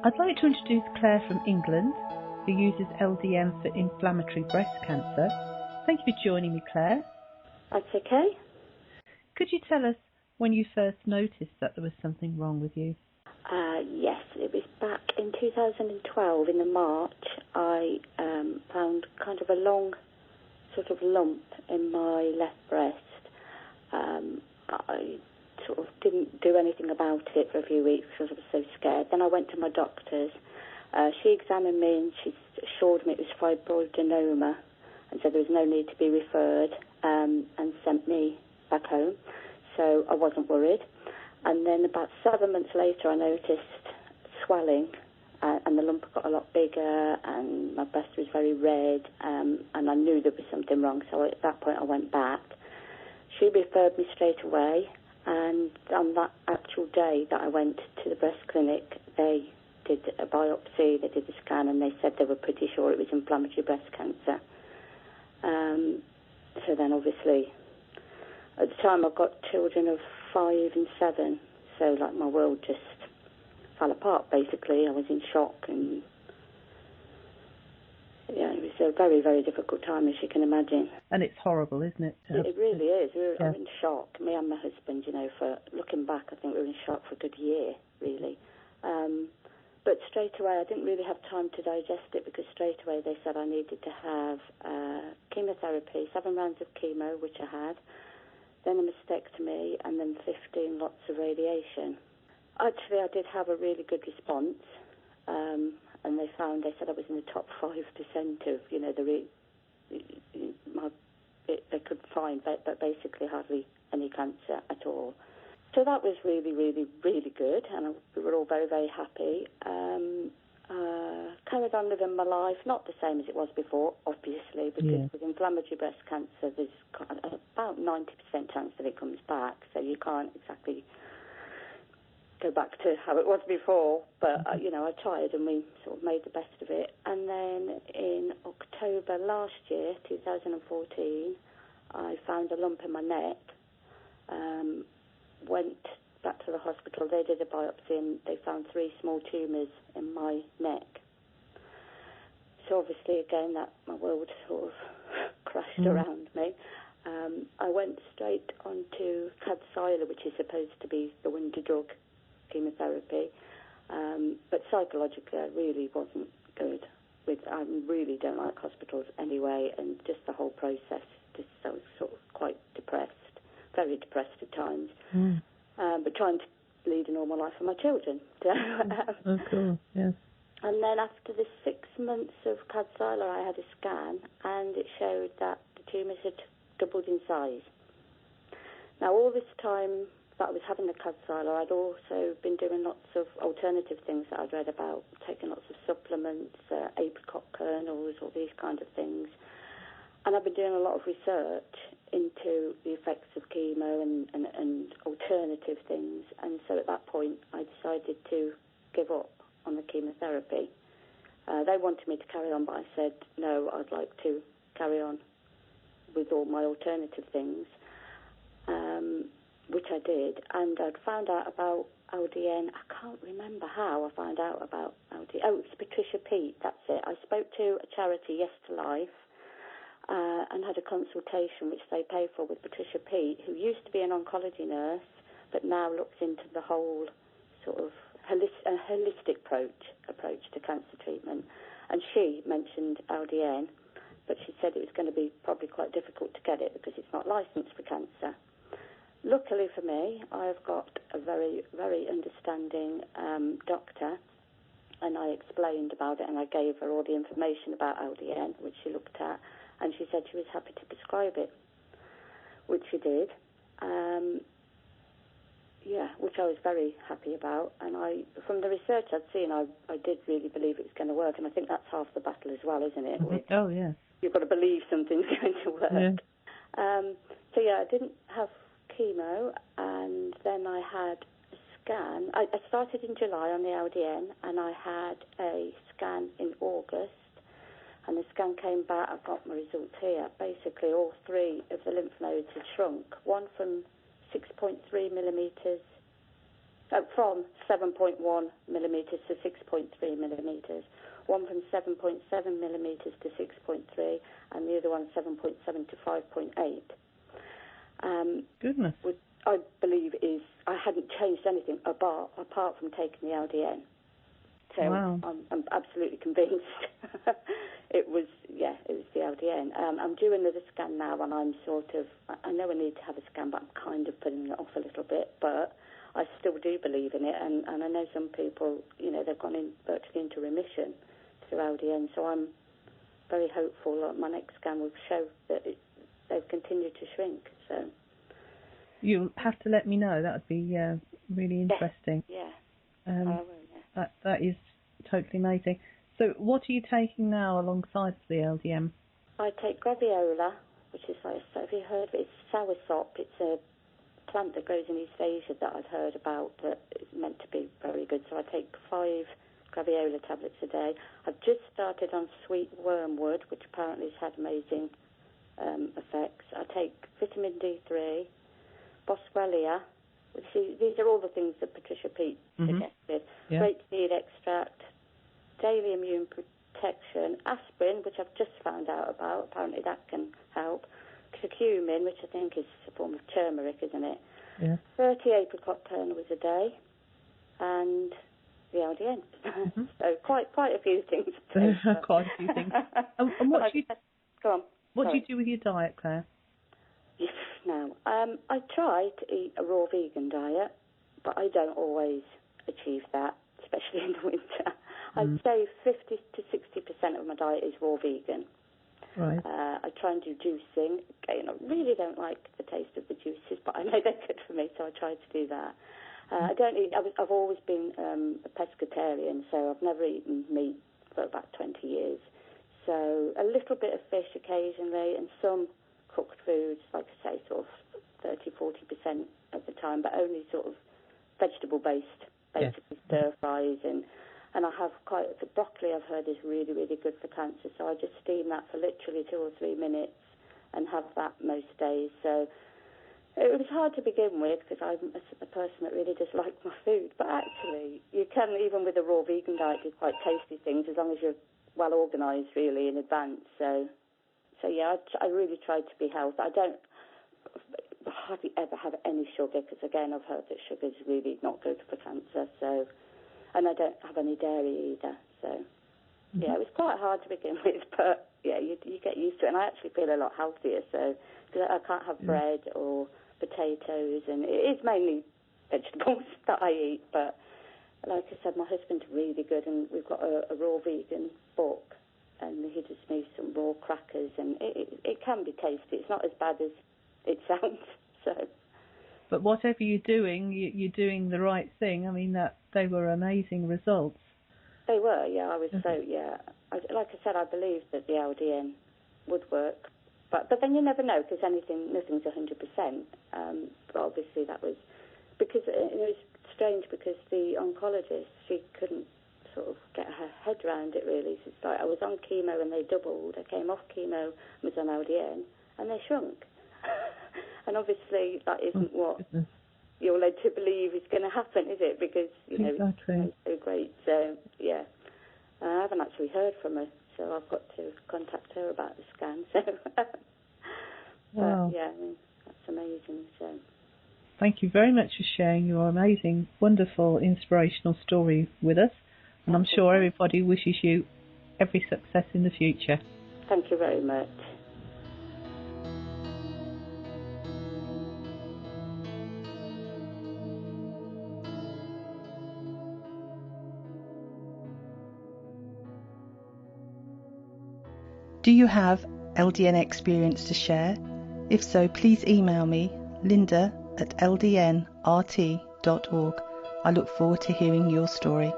I'd like to introduce Claire from England, who uses LDN for inflammatory breast cancer. Thank you for joining me, Claire. That's okay. Could you tell us when you first noticed that there was something wrong with you? Yes, it was back in 2012 in the March. I found kind of a long sort of lump in my left breast. I sort of didn't do anything about it for a few weeks because I was so scared. Then I went to my doctor's. She examined me and she assured me it was fibroadenoma and said there was no need to be referred, and sent me back home. So I wasn't worried. And then about 7 months later I noticed swelling, and the lump got a lot bigger and my breast was very red, and I knew there was something wrong. So at that point I went back. She referred me straight away, and on that actual day that I went to the breast clinic, they did a biopsy, they did the scan, and they said they were pretty sure it was inflammatory breast cancer. So then obviously, at the time I've got children of 5 and 7, so like my world just fell apart basically. I was in shock, and yeah, it was a very, very difficult time, as you can imagine. And it's horrible, isn't it? It really is. We were in shock, me and my husband, for looking back, I think we were in shock for a good year, really. But straight away, I didn't really have time to digest it, because straight away they said I needed to have chemotherapy, 7 rounds of chemo, which I had, then a mastectomy, and then 15 lots of radiation. Actually, I did have a really good response, and they said I was in the top 5% of, they could find, but basically hardly any cancer at all. So that was really, really, really good, and we were all very, very happy. Carried on living my life, not the same as it was before, obviously, because with inflammatory breast cancer, there's about 90% chance that it comes back, so you can't exactly go back to how it was before. But, I tried, and we sort of made the best of it. And then in October last year, 2014, I found a lump in my neck. Went back to the hospital. They did a biopsy and they found 3 small tumours in my neck. So obviously, again, that my world sort of crashed around me. I went straight onto Kadcyla, which is supposed to be the wonder drug chemotherapy, but psychologically I really wasn't good. I really don't like hospitals anyway, and just the whole process, just so I was sort of quite depressed. Very depressed at times, but trying to lead a normal life for my children. Oh, cool, yes. And then after the 6 months of Kadcyla, I had a scan, and it showed that the tumours had doubled in size. Now, all this time that I was having the Kadcyla, I'd also been doing lots of alternative things that I'd read about, taking lots of supplements, apricot kernels, all these kind of things. And I've been doing a lot of research into the effects of chemo and alternative things. And so at that point, I decided to give up on the chemotherapy. They wanted me to carry on, but I said, no, I'd like to carry on with all my alternative things, which I did. And I'd found out about LDN. I can't remember how I found out about LDN. Oh, it's Patricia Peat, that's it. I spoke to a charity, Yes to Life, and had a consultation which they pay for with Patricia Peat, who used to be an oncology nurse, but now looks into the whole sort of holistic approach to cancer treatment. And she mentioned LDN, but she said it was going to be probably quite difficult to get it because it's not licensed for cancer. Luckily for me, I've got a very, very understanding doctor, and I explained about it, and I gave her all the information about LDN, which she looked at, and she said she was happy to prescribe it, which she did. Which I was very happy about. And from the research I'd seen, I did really believe it was going to work, and I think that's half the battle as well, isn't it? Oh, yes. You've got to believe something's going to work. Yeah. I didn't have chemo, and then I had a scan. I started in July on the LDN, and I had a scan in August, and the scan came back. I've got my results here. Basically, all 3 of the lymph nodes had shrunk, one from 6.3 millimetres from 7.1 millimetres to 6.3 millimetres. One from 7.7 millimetres to 6.3, and the other one 7.7 to 5.8. Goodness. Which I believe I hadn't changed anything apart from taking the LDN. So wow. I'm absolutely convinced it was the LDN. I'm due another scan now, and I know I need to have a scan, but I'm kind of putting it off a little bit, but I still do believe in it, and I know some people, they've gone virtually into remission through LDN, so I'm very hopeful that my next scan will show that they've continued to shrink. So you'll have to let me know. That would be really interesting. Yeah. I will, yeah. That is totally amazing. So what are you taking now alongside the LDN? I take graviola, which is have you heard of it? It's soursop. It's a plant that grows in East Asia that I've heard about that is meant to be very good. So I take 5 graviola tablets a day. I've just started on sweet wormwood, which apparently has had amazing effects. I take vitamin D3, boswellia. These are all the things that Patricia Peat suggested. Yeah. Rapeseed extract, daily immune protection, aspirin, which I've just found out about. Apparently that can help. Curcumin, which I think is a form of turmeric, isn't it? Yeah. 30 apricot kernels a day, and the LDN. So quite a few things. Quite a few things. And what do you go on? What do you do with your diet, Claire? Yes, now, I try to eat a raw vegan diet, but I don't always achieve that, especially in the winter. I'd say 50 to 60% of my diet is raw vegan. Right. I try and do juicing. Again, I really don't like the taste of the juices, but I know they're good for me, so I try to do that. I don't eat. I've always been a pescatarian, so I've never eaten meat for about 20 years. So a little bit of fish occasionally, and some cooked foods, like I say, sort of 30-40% of the time, but only sort of vegetable-based, basically stir-fries. And I have the broccoli I've heard is really, really good for cancer, so I just steam that for literally 2 or 3 minutes and have that most days. So it was hard to begin with because I'm a person that really does like my food, but actually you can, even with a raw vegan diet, do quite tasty things as long as you're well organised really in advance. So yeah, I really try to be healthy. I don't hardly ever have any sugar because, again, I've heard that sugar is really not good for cancer. So, and I don't have any dairy either. So, yeah, it was quite hard to begin with, but yeah, you get used to it. And I actually feel a lot healthier. So, because I can't have bread or potatoes, and it is mainly vegetables that I eat. But like I said, my husband's really good, and we've got a raw vegan book. And he just makes some raw crackers, and it can be tasty. It's not as bad as it sounds. So, but whatever you're doing, you're doing the right thing. I mean, that they were amazing results. They were, yeah. I was like I said, I believed that the LDN would work, but then you never know because nothing's 100%. But obviously that was because it was strange because the oncologist, she couldn't sort of get her head around it really. So it's like I was on chemo and they doubled. I came off chemo and was on LDN and they shrunk. And obviously that isn't what you're led to believe is going to happen, is it? Because it's so great. So yeah, I haven't actually heard from her, so I've got to contact her about the scan. So, wow. But yeah, I mean, that's amazing. So. Thank you very much for sharing your amazing, wonderful, inspirational story with us. And I'm sure everybody wishes you every success in the future. Thank you very much. Do you have LDN experience to share? If so, please email me, linda@ldnrt.org. I look forward to hearing your story.